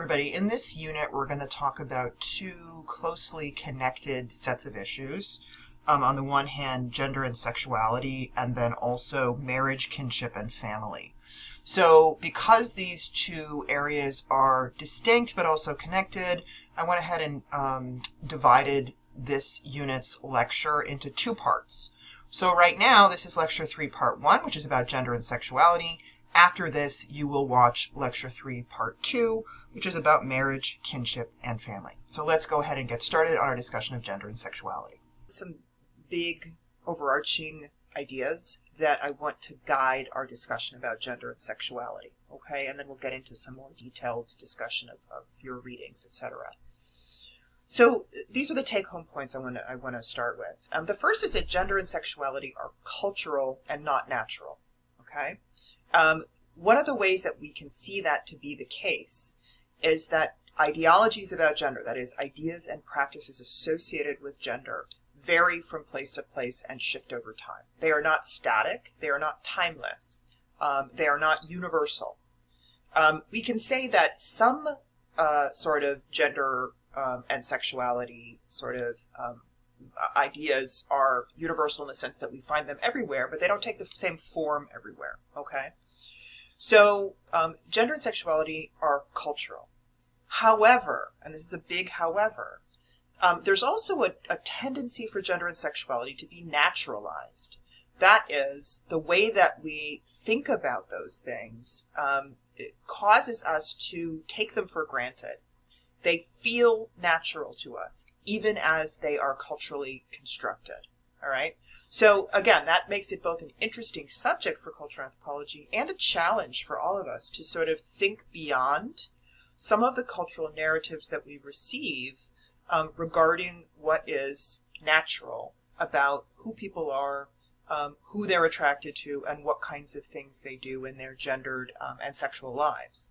everybody. In this unit, we're going to talk about two closely connected sets of issues. On the one hand, gender and sexuality, and then also marriage, kinship, and family. So because these two areas are distinct but also connected, I went ahead and divided this unit's lecture into two parts. So right now, this is Lecture 3, Part 1, which is about gender and sexuality. After this, you will watch Lecture 3, Part 2, which is about marriage, kinship, and family. So let's go ahead and get started on our discussion of gender and sexuality. Some big overarching ideas that I want to guide our discussion about gender and sexuality, okay? And then we'll get into some more detailed discussion of your readings, etc. So these are the take-home points I want to start with. The first is that gender and sexuality are cultural and not natural, okay? One of the ways that we can see that to be the case is that ideologies about gender, that is, ideas and practices associated with gender, vary from place to place and shift over time. They are not static. They are not timeless. They are not universal. We can say that some sort of gender and sexuality sort of ideas are universal in the sense that we find them everywhere, but they don't take the same form everywhere, okay? So gender and sexuality are cultural. However, and this is a big however, there's also a tendency for gender and sexuality to be naturalized. That is, the way that we think about those things it causes us to take them for granted. They feel natural to us, even as they are culturally constructed, all right? So again, that makes it both an interesting subject for cultural anthropology and a challenge for all of us to sort of think beyond some of the cultural narratives that we receive regarding what is natural about who people are, who they're attracted to, and what kinds of things they do in their gendered and sexual lives.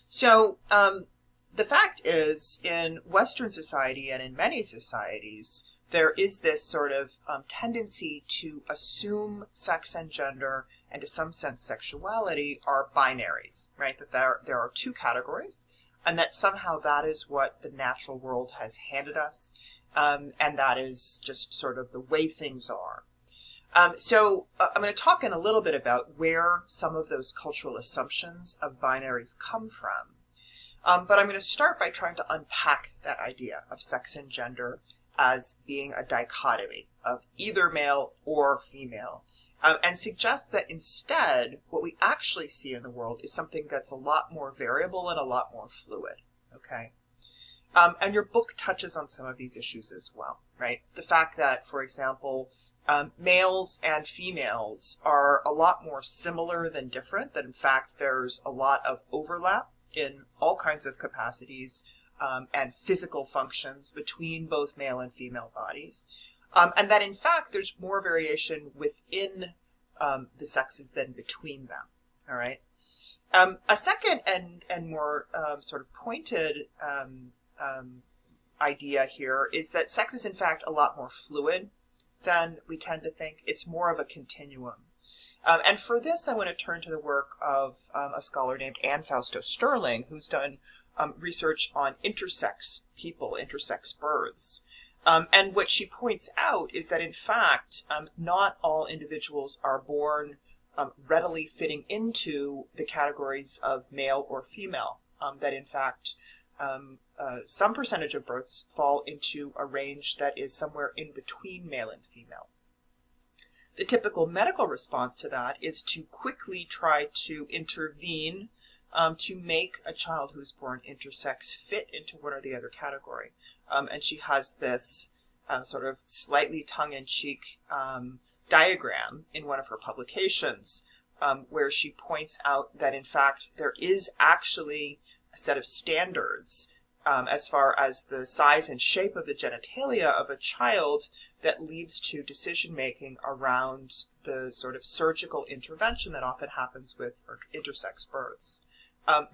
So the fact is, in Western society and in many societies, there is this sort of tendency to assume sex and gender, and to some sense sexuality, are binaries, right? That there are two categories, and that somehow that is what the natural world has handed us, and that is just sort of the way things are. So I'm going to talk in a little bit about where some of those cultural assumptions of binaries come from. But I'm going to start by trying to unpack that idea of sex and gender as being a dichotomy of either male or female, and suggest that instead what we actually see in the world is something that's a lot more variable and a lot more fluid, okay? And your book touches on some of these issues as well, right? The fact that, for example, males and females are a lot more similar than different, that in fact there's a lot of overlap in all kinds of capacities and physical functions between both male and female bodies. And that in fact there's more variation within the sexes than between them, all right? A second and more sort of pointed idea here is that sex is in fact a lot more fluid than we tend to think. It's more of a continuum. And for this, I want to turn to the work of a scholar named Anne Fausto-Sterling, who's done research on intersex people, intersex births. And what she points out is that, in fact, not all individuals are born readily fitting into the categories of male or female, that, in fact, some percentage of births fall into a range that is somewhere in between male and female. The typical medical response to that is to quickly try to intervene to make a child who's born intersex fit into one or the other category. And she has this sort of slightly tongue-in-cheek diagram in one of her publications where she points out that, in fact, there is actually a set of standards as far as the size and shape of the genitalia of a child that leads to decision-making around the sort of surgical intervention that often happens with intersex births.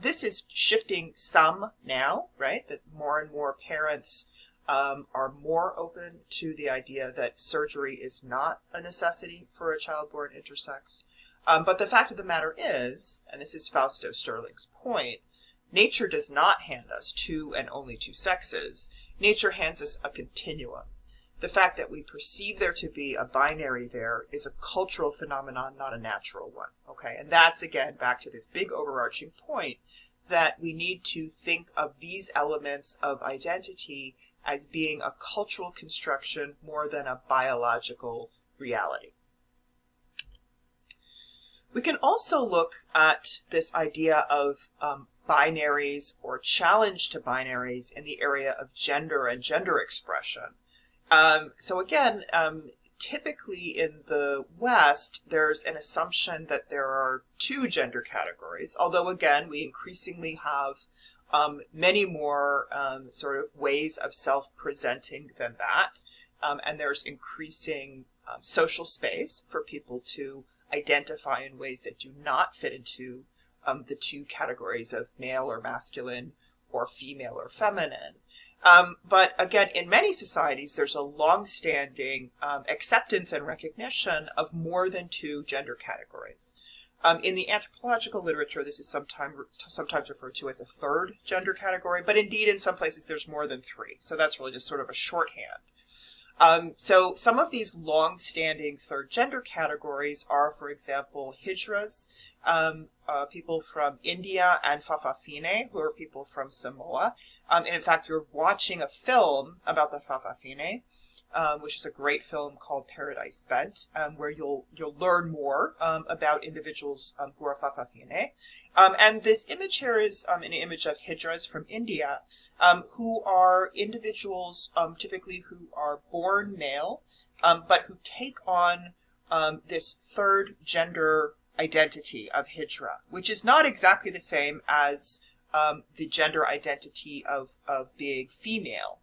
This is shifting some now, right? That more and more parents are more open to the idea that surgery is not a necessity for a child born intersex. But the fact of the matter is, and this is Fausto Sterling's point, nature does not hand us two and only two sexes. Nature hands us a continuum. The fact that we perceive there to be a binary there is a cultural phenomenon, not a natural one. Okay, and that's again back to this big overarching point that we need to think of these elements of identity as being a cultural construction more than a biological reality. We can also look at this idea of binaries or challenge to binaries in the area of gender and gender expression. So again, typically in the West, there's an assumption that there are two gender categories, although again, we increasingly have many more sort of ways of self-presenting than that. And there's increasing social space for people to identify in ways that do not fit into the two categories of male or masculine or female or feminine. But again, in many societies, there's a long-standing acceptance and recognition of more than two gender categories. In the anthropological literature, this is sometimes referred to as a third gender category, but indeed in some places there's more than three. So that's really just sort of a shorthand. So some of these long-standing third gender categories are, for example, Hijras, people from India, and Fa'afafine, who are people from Samoa. And in fact, you're watching a film about the Fa'afafine, which is a great film called Paradise Bent, where you'll learn more about individuals who are Fa'afafine. And this image here is an image of Hijras from India, who are individuals typically who are born male, but who take on this third gender identity of Hijra, which is not exactly the same as the gender identity of being female,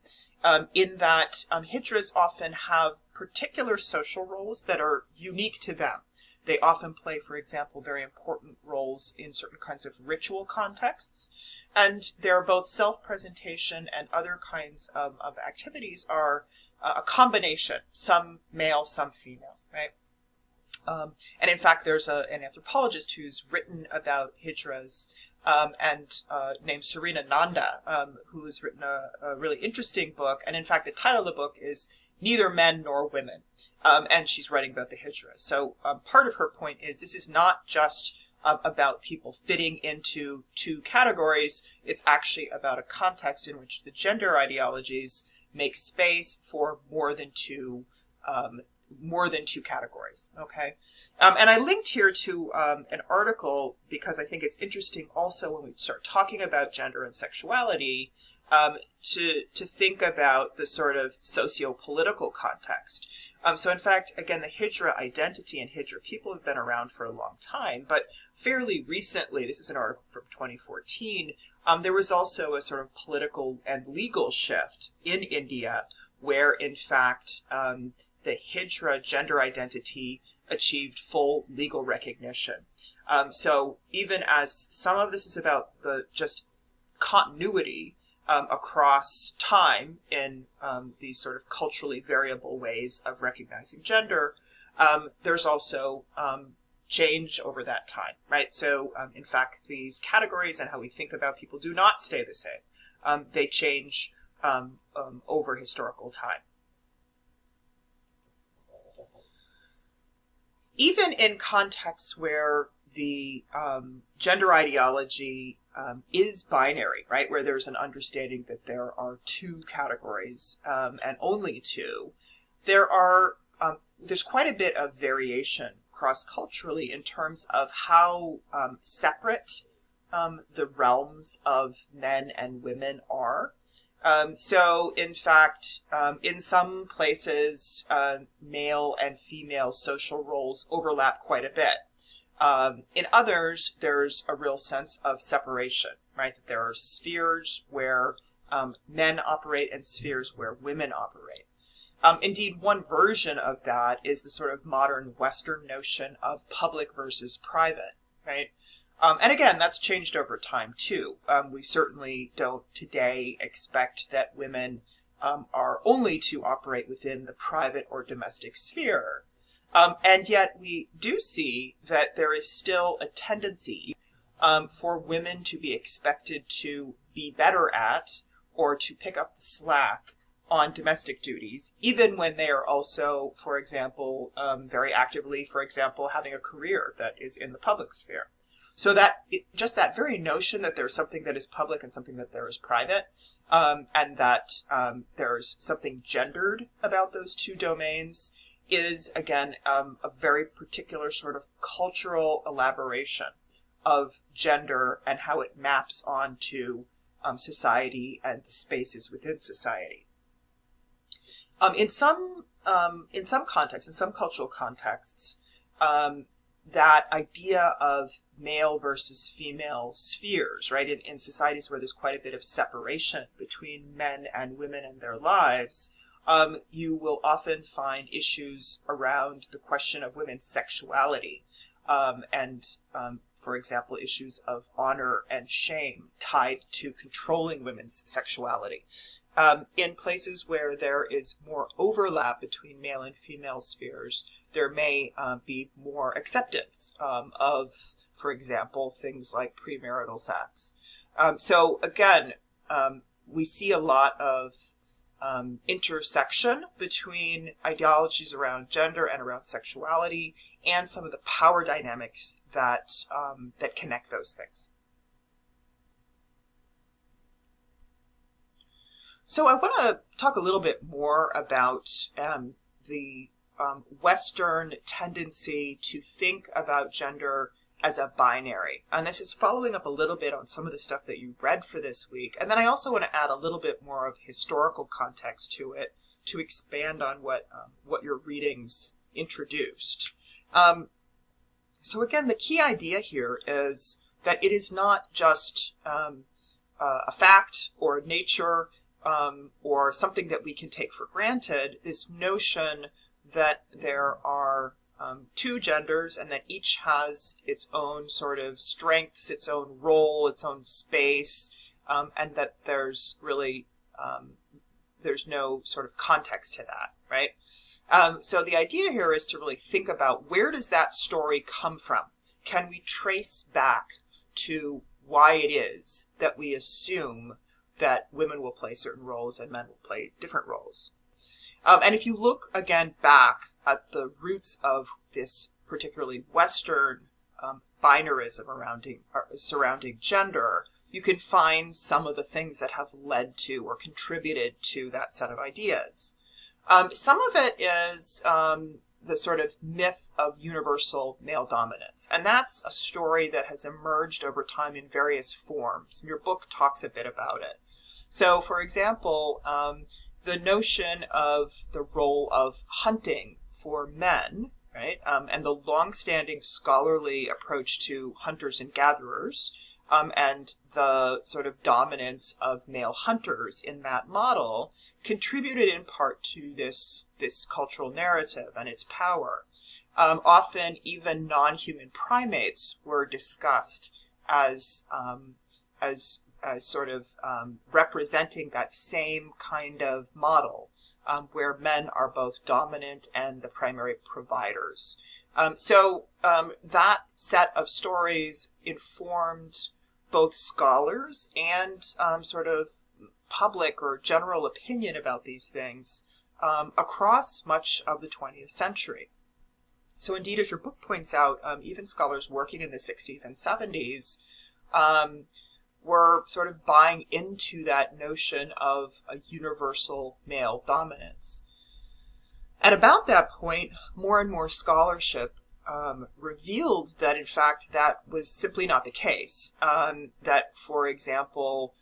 in that Hijras often have particular social roles that are unique to them. They often play, for example, very important roles in certain kinds of ritual contexts. And their both self-presentation and other kinds of activities are a combination, some male, some female, right? And in fact, there's an anthropologist who's written about Hijras named Serena Nanda, who's written a really interesting book. And in fact, the title of the book is Neither Men Nor Women. And she's writing about the Hijras. So part of her point is this is not just about people fitting into two categories. It's actually about a context in which the gender ideologies make space for more than two categories. Okay, and I linked here to an article because I think it's interesting also when we start talking about gender and sexuality to think about the sort of socio-political context. So in fact, again, the Hijra identity and Hijra people have been around for a long time, but fairly recently, this is an article from 2014, there was also a sort of political and legal shift in India where, in fact, the Hijra gender identity achieved full legal recognition. So even as some of this is about the just continuity across time in these sort of culturally variable ways of recognizing gender, there's also change over that time, right? So in fact, these categories and how we think about people do not stay the same. They change over historical time. Even in contexts where the gender ideology is binary, right, where there's an understanding that there are two categories and only two, there's quite a bit of variation cross-culturally in terms of how separate the realms of men and women are. So, in fact, in some places, male and female social roles overlap quite a bit. In others, there's a real sense of separation, right? That there are spheres where men operate and spheres where women operate. Indeed, one version of that is the sort of modern Western notion of public versus private, right? And again, that's changed over time, too. We certainly don't today expect that women are only to operate within the private or domestic sphere. And yet we do see that there is still a tendency for women to be expected to be better at or to pick up the slack on domestic duties, even when they are also, for example, very actively, for example, having a career that is in the public sphere. So that just that very notion that there's something that is public and something that there is private, and that there's something gendered about those two domains is, again, a very particular sort of cultural elaboration of gender and how it maps onto society and the spaces within society. In some contexts, in some cultural contexts, that idea of male versus female spheres, right, in societies where there's quite a bit of separation between men and women in their lives, you will often find issues around the question of women's sexuality, and for example, issues of honor and shame tied to controlling women's sexuality. In places where there is more overlap between male and female spheres, there may be more acceptance of, for example, things like premarital sex. So again, we see a lot of intersection between ideologies around gender and around sexuality, and some of the power dynamics that that connect those things. So I want to talk a little bit more about the Western tendency to think about gender as a binary. And this is following up a little bit on some of the stuff that you read for this week. And then I also want to add a little bit more of historical context to it to expand on what your readings introduced. So again, the key idea here is that it is not just a fact or nature or something that we can take for granted, this notion that there are two genders and that each has its own sort of strengths, its own role, its own space, and that there's really, there's no sort of context to that, right? So the idea here is to really think about, where does that story come from? Can we trace back to why it is that we assume that women will play certain roles and men will play different roles? And if you look again back at the roots of this particularly Western binarism surrounding gender, you can find some of the things that have led to or contributed to that set of ideas. Some of it is the sort of myth of universal male dominance. And that's a story that has emerged over time in various forms. Your book talks a bit about it. So, for example, the notion of the role of hunting for men, right, and the long-standing scholarly approach to hunters and gatherers, and the sort of dominance of male hunters in that model contributed in part to this cultural narrative and its power. Often even non-human primates were discussed as sort of representing that same kind of model, where men are both dominant and the primary providers. So that set of stories informed both scholars and sort of public or general opinion about these things across much of the 20th century. So indeed, as your book points out, even scholars working in the 60s and 70s were sort of buying into that notion of a universal male dominance. At about that point, more and more scholarship revealed that, in fact, that was simply not the case. That, for example,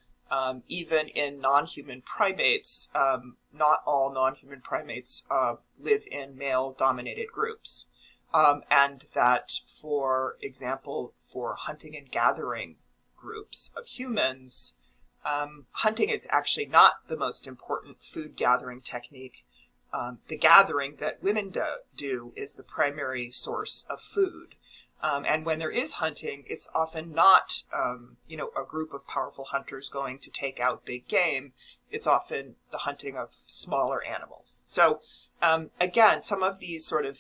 even in non-human primates, not all non-human primates live in male-dominated groups. And that, for example, for hunting and gathering groups of humans, hunting is actually not the most important food gathering technique. The gathering that women do is the primary source of food. And when there is hunting, it's often not, a group of powerful hunters going to take out big game. It's often the hunting of smaller animals. So, again, some of these sort of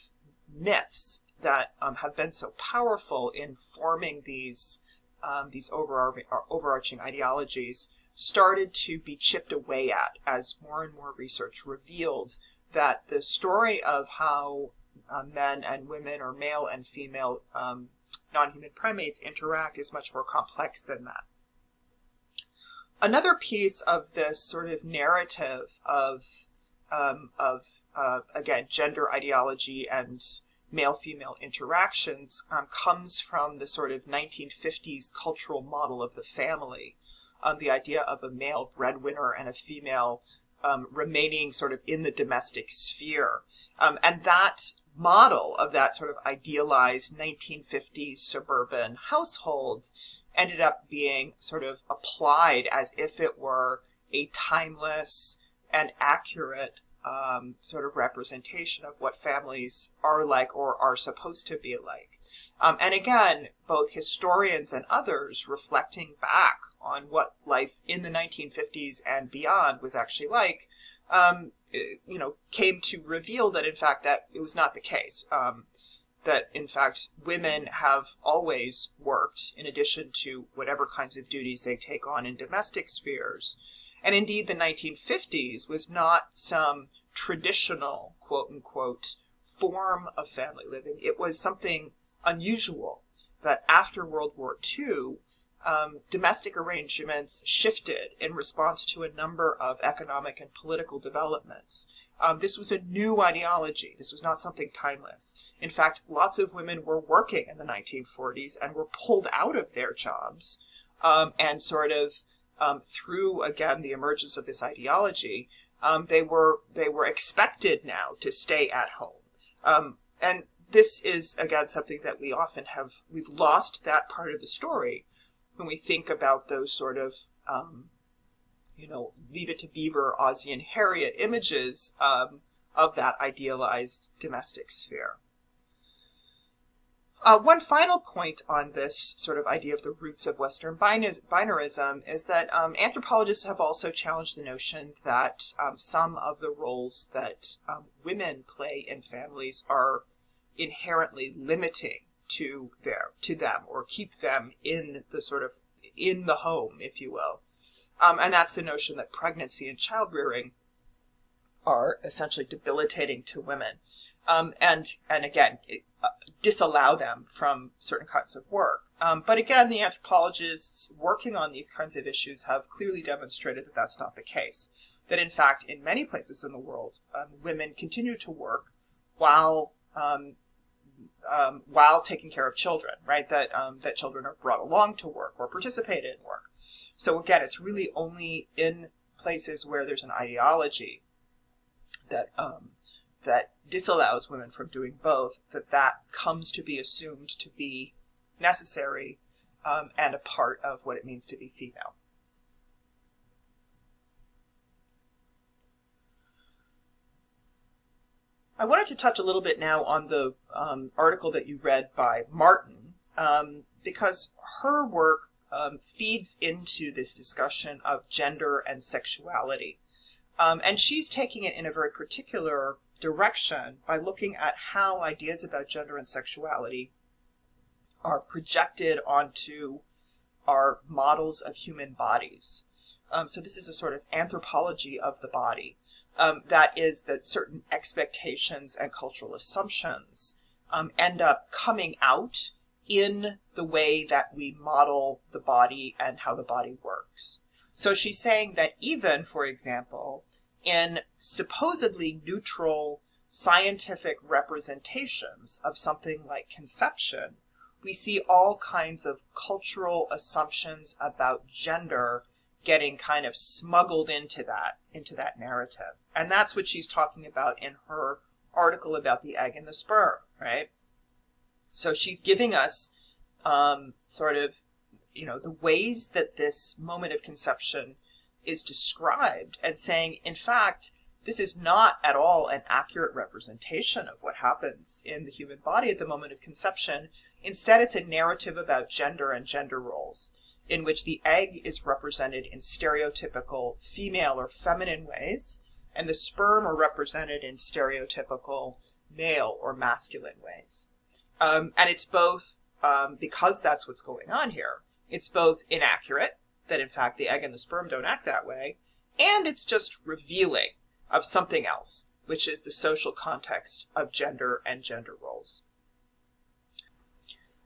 myths that have been so powerful in forming these overarching ideologies started to be chipped away at as more and more research revealed that the story of how men and women, or male and female non-human primates, interact is much more complex than that. Another piece of this sort of narrative of again, gender ideology and male-female interactions comes from the sort of 1950s cultural model of the family, the idea of a male breadwinner and a female remaining sort of in the domestic sphere. And that model of that sort of idealized 1950s suburban household ended up being sort of applied as if it were a timeless and accurate sort of representation of what families are like or are supposed to be like. And again, both historians and others reflecting back on what life in the 1950s and beyond was actually like, came to reveal that in fact that it was not the case. That in fact women have always worked in addition to whatever kinds of duties they take on in domestic spheres. And indeed the 1950s was not some traditional, quote unquote, form of family living. It was something unusual that after World War II, domestic arrangements shifted in response to a number of economic and political developments. This was a new ideology. This was not something timeless. In fact, lots of women were working in the 1940s and were pulled out of their jobs and sort of through, again, the emergence of this ideology, they were expected now to stay at home. And this is, again, something that we've lost that part of the story when we think about those sort of, Leave It to Beaver, Ozzie and Harriet images of that idealized domestic sphere. One final point on this sort of idea of the roots of Western binarism is that anthropologists have also challenged the notion that some of the roles that women play in families are inherently limiting to them, or keep them in the home, if you will. And that's the notion that pregnancy and childrearing are essentially debilitating to women. And again, disallow them from certain kinds of work. But again, the anthropologists working on these kinds of issues have clearly demonstrated that that's not the case. That in fact, in many places in the world, women continue to work while taking care of children, right? That children are brought along to work or participate in work. So again, it's really only in places where there's an ideology that disallows women from doing both, that comes to be assumed to be necessary and a part of what it means to be female. I wanted to touch a little bit now on the article that you read by Martin, because her work feeds into this discussion of gender and sexuality. And she's taking it in a very particular direction by looking at how ideas about gender and sexuality are projected onto our models of human bodies. So this is a sort of anthropology of the body. That is that certain expectations and cultural assumptions end up coming out in the way that we model the body and how the body works. So she's saying that even, for example, in supposedly neutral scientific representations of something like conception, we see all kinds of cultural assumptions about gender getting kind of smuggled into that narrative. And that's what she's talking about in her article about the egg and the sperm, right? So she's giving us the ways that this moment of conception is described and saying, in fact, this is not at all an accurate representation of what happens in the human body at the moment of conception. Instead, it's a narrative about gender and gender roles, in which the egg is represented in stereotypical female or feminine ways, and the sperm are represented in stereotypical male or masculine ways. And it's both, because that's what's going on here, it's both inaccurate, that in fact the egg and the sperm don't act that way, and it's just revealing of something else, which is the social context of gender and gender roles.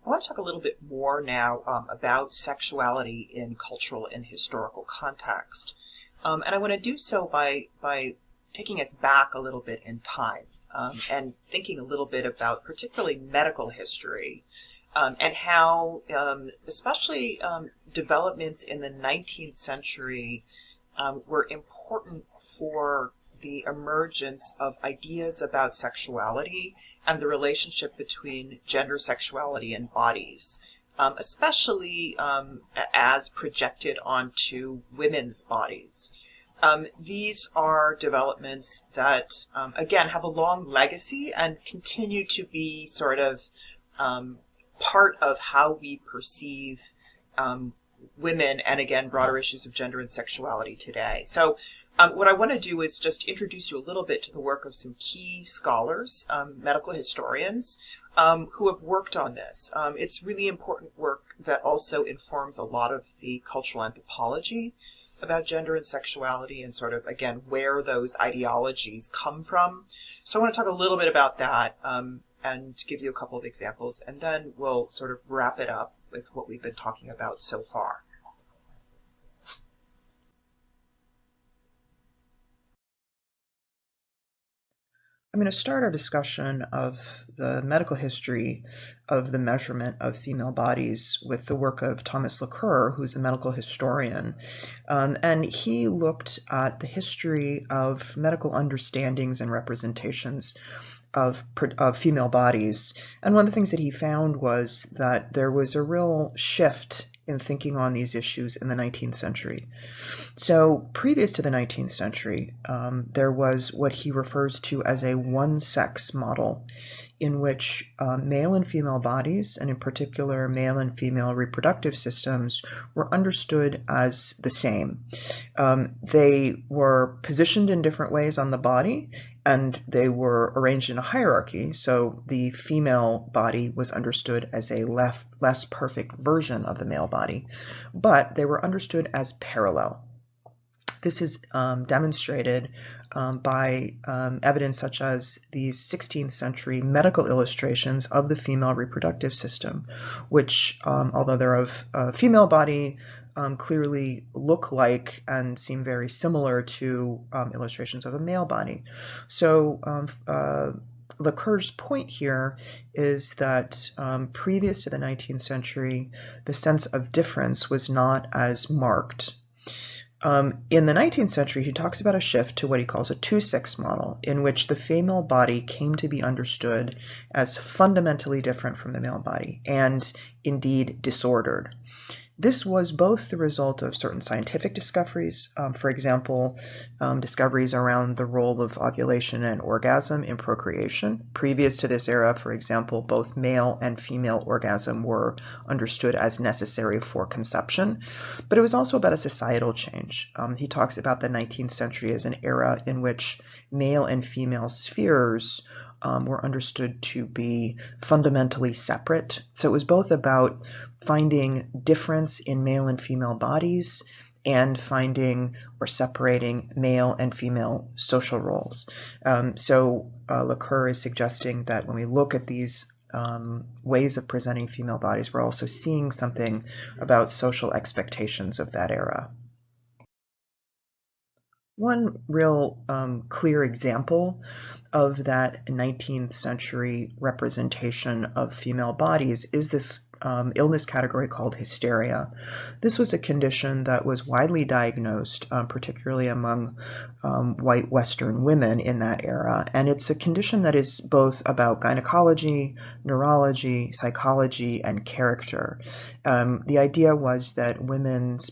I want to talk a little bit more now about sexuality in cultural and historical context. And I want to do so by taking us back a little bit in time and thinking a little bit about particularly medical history and how especially developments in the 19th century were important for the emergence of ideas about sexuality and the relationship between gender, sexuality, and bodies, especially as projected onto women's bodies. These are developments that, again, have a long legacy and continue to be sort of part of how we perceive women and, again, broader issues of gender and sexuality today. So what I want to do is just introduce you a little bit to the work of some key scholars, medical historians, who have worked on this. It's really important work that also informs a lot of the cultural anthropology about gender and sexuality and sort of, again, where those ideologies come from. So I want to talk a little bit about that and give you a couple of examples, and then we'll sort of wrap it up with what we've been talking about so far. I'm going to start our discussion of the medical history of the measurement of female bodies with the work of Thomas Lacour, who's a medical historian. And he looked at the history of medical understandings and representations of female bodies. And one of the things that he found was that there was a real shift in thinking on these issues in the 19th century. So previous to the 19th century, there was what he refers to as a one-sex model in which male and female bodies, and in particular male and female reproductive systems, were understood as the same. They were positioned in different ways on the body, and they were arranged in a hierarchy. So the female body was understood as a less perfect version of the male body, but they were understood as parallel. This is demonstrated by evidence such as these 16th century medical illustrations of the female reproductive system, which, although they're of a female body, clearly look like and seem very similar to illustrations of a male body. So Lacour's point here is that previous to the 19th century, the sense of difference was not as marked. In the 19th century, he talks about a shift to what he calls a two-sex model, in which the female body came to be understood as fundamentally different from the male body, and indeed disordered. This was both the result of certain scientific discoveries, for example, discoveries around the role of ovulation and orgasm in procreation. Previous to this era, for example, both male and female orgasm were understood as necessary for conception, but it was also about a societal change. He talks about the 19th century as an era in which male and female spheres were understood to be fundamentally separate. So it was both about finding difference in male and female bodies and finding or separating male and female social roles. So Lacour is suggesting that when we look at these ways of presenting female bodies, we're also seeing something about social expectations of that era. One real clear example of that 19th century representation of female bodies is this illness category called hysteria. This was a condition that was widely diagnosed, particularly among white Western women in that era. And it's a condition that is both about gynecology, neurology, psychology, and character. The idea was that women's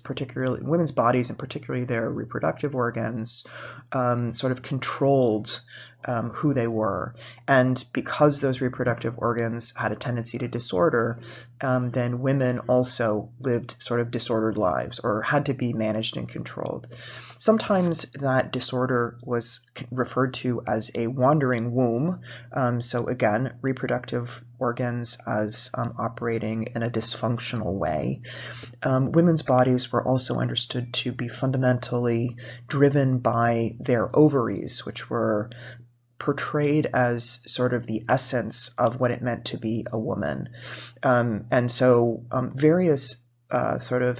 bodies, and particularly their reproductive organs, sort of controlled who they were. And because those reproductive organs had a tendency to disorder, then women also lived sort of disordered lives or had to be managed and controlled. Sometimes that disorder was referred to as a wandering womb. So again, reproductive organs as operating in a dysfunctional way. Women's bodies were also understood to be fundamentally driven by their ovaries, which were portrayed as sort of the essence of what it meant to be a woman. And so various sort of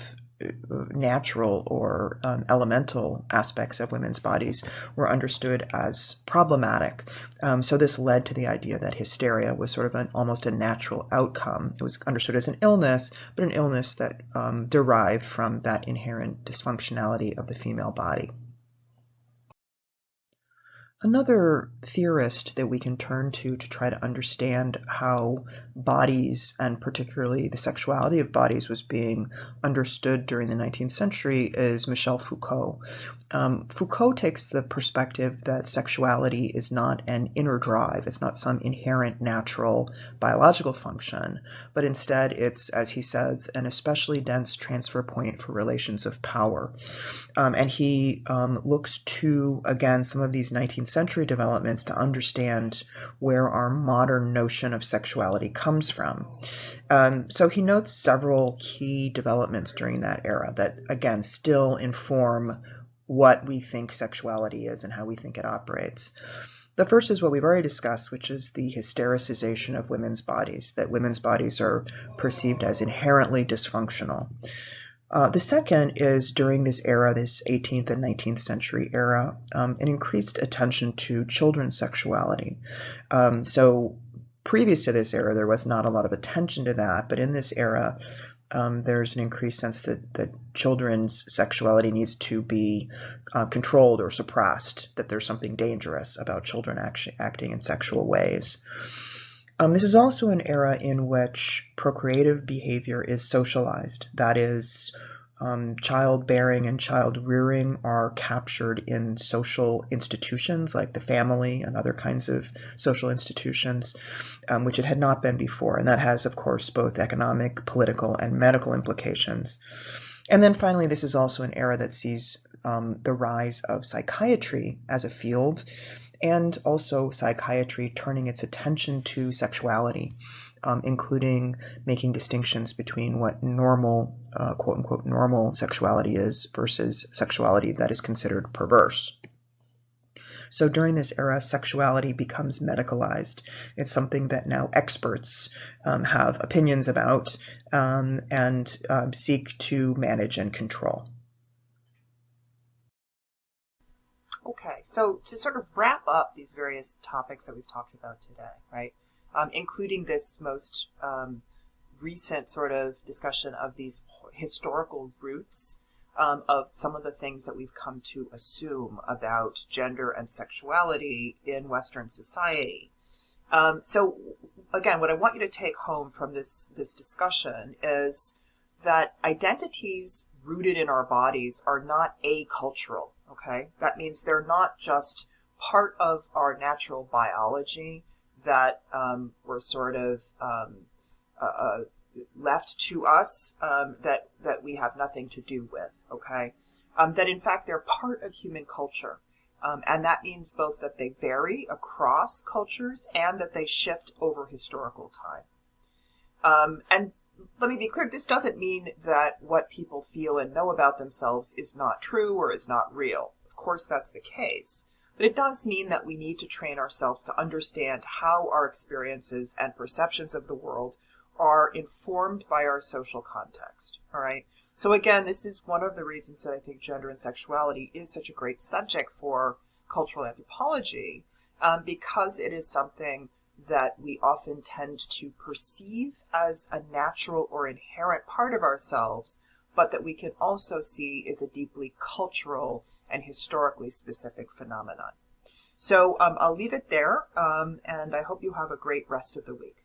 natural or elemental aspects of women's bodies were understood as problematic. So this led to the idea that hysteria was sort of almost a natural outcome. It was understood as an illness, but an illness that derived from that inherent dysfunctionality of the female body. Another theorist that we can turn to try to understand how bodies, and particularly the sexuality of bodies, was being understood during the 19th century is Michel Foucault. Foucault takes the perspective that sexuality is not an inner drive, it's not some inherent natural biological function, but instead it's, as he says, an especially dense transfer point for relations of power. And he looks to, again, some of these 19th century developments to understand where our modern notion of sexuality comes from. So he notes several key developments during that era that, again, still inform what we think sexuality is and how we think it operates. The first is what we've already discussed, which is the hystericization of women's bodies, that women's bodies are perceived as inherently dysfunctional. The second is during this era, this 18th and 19th century era, an increased attention to children's sexuality. So previous to this era, there was not a lot of attention to that, but in this era, there's an increased sense that children's sexuality needs to be controlled or suppressed, that there's something dangerous about children acting in sexual ways. This is also an era in which procreative behavior is socialized. That is, childbearing and child rearing are captured in social institutions like the family and other kinds of social institutions, which it had not been before. And that has, of course, both economic, political, and medical implications. And then finally, this is also an era that sees the rise of psychiatry as a field, and also psychiatry turning its attention to sexuality, including making distinctions between what normal, quote-unquote, normal sexuality is versus sexuality that is considered perverse. So during this era, sexuality becomes medicalized. It's something that now experts have opinions about and seek to manage and control. Okay, so to sort of wrap up these various topics that we've talked about today, right, including this most recent sort of discussion of these historical roots of some of the things that we've come to assume about gender and sexuality in Western society. So again, what I want you to take home from this discussion is that identities rooted in our bodies are not acultural. Okay, that means they're not just part of our natural biology that were sort of left to us that we have nothing to do with. Okay, that in fact they're part of human culture, and that means both that they vary across cultures and that they shift over historical time. And let me be clear, this doesn't mean that what people feel and know about themselves is not true or is not real. Of course, that's the case. But it does mean that we need to train ourselves to understand how our experiences and perceptions of the world are informed by our social context. All right? So again, this is one of the reasons that I think gender and sexuality is such a great subject for cultural anthropology, because it is something that we often tend to perceive as a natural or inherent part of ourselves, but that we can also see is a deeply cultural and historically specific phenomenon. So I'll leave it there, and I hope you have a great rest of the week.